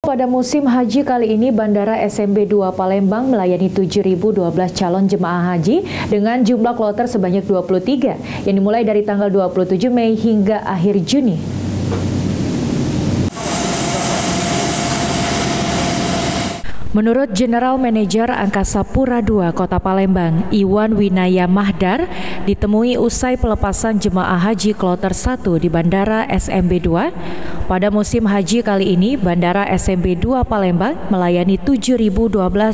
Pada musim haji kali ini, Bandara SMB 2 Palembang melayani 7.012 calon jemaah haji dengan jumlah kloter sebanyak 23 yang dimulai dari tanggal 27 Mei hingga akhir Juni. Menurut General Manager Angkasa Pura II Kota Palembang, Iwan Winaya Mahdar, ditemui usai pelepasan jemaah haji kloter 1 di Bandara SMB 2. Pada musim haji kali ini, Bandara SMB 2 Palembang melayani 7.012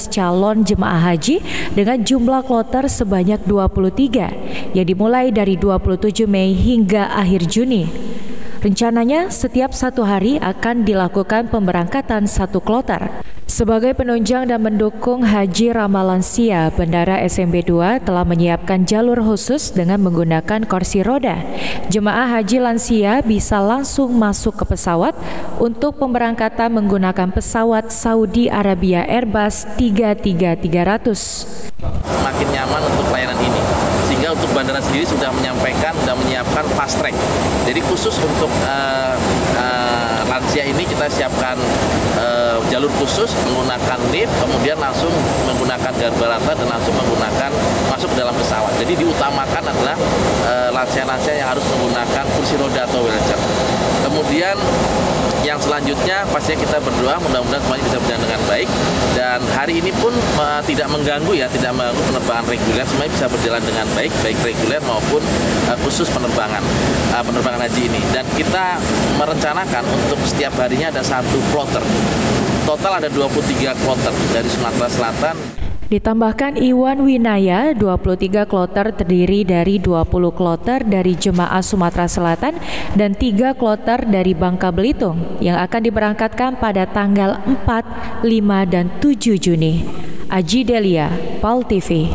calon jemaah haji dengan jumlah kloter sebanyak 23 yang dimulai dari 27 Mei hingga akhir Juni. Rencananya, setiap satu hari akan dilakukan pemberangkatan satu kloter. Sebagai penunjang dan mendukung haji ramah lansia, Bandara SMB 2 telah menyiapkan jalur khusus dengan menggunakan kursi roda. Jemaah haji lansia bisa langsung masuk ke pesawat untuk pemberangkatan menggunakan pesawat Saudi Arabia Airbus 333-300. Makin nyaman untuk pelayanan ini, sehingga untuk bandara sendiri sudah menyiapkan fast track. Jadi khusus untuk lansia ini kita siapkan jalur khusus menggunakan lift, kemudian langsung menggunakan garbarata dan langsung menggunakan masuk ke dalam pesawat. Jadi diutamakan adalah lansia-lansia yang harus menggunakan kursi roda atau wheelchair. Kemudian yang selanjutnya pastinya kita berdoa mudah-mudahan semuanya bisa berjalan dengan baik, dan hari ini pun tidak mengganggu penerbangan reguler, semuanya bisa berjalan dengan baik reguler maupun khusus penerbangan haji ini. Dan kita merencanakan untuk setiap harinya ada satu kloter. Total ada 23 kloter dari Sumatera Selatan. Ditambahkan Iwan Winaya, 23 kloter terdiri dari 20 kloter dari jemaah Sumatera Selatan dan 3 kloter dari Bangka Belitung yang akan diberangkatkan pada tanggal 4, 5, dan 7 Juni. Aji Delia, PAL TV.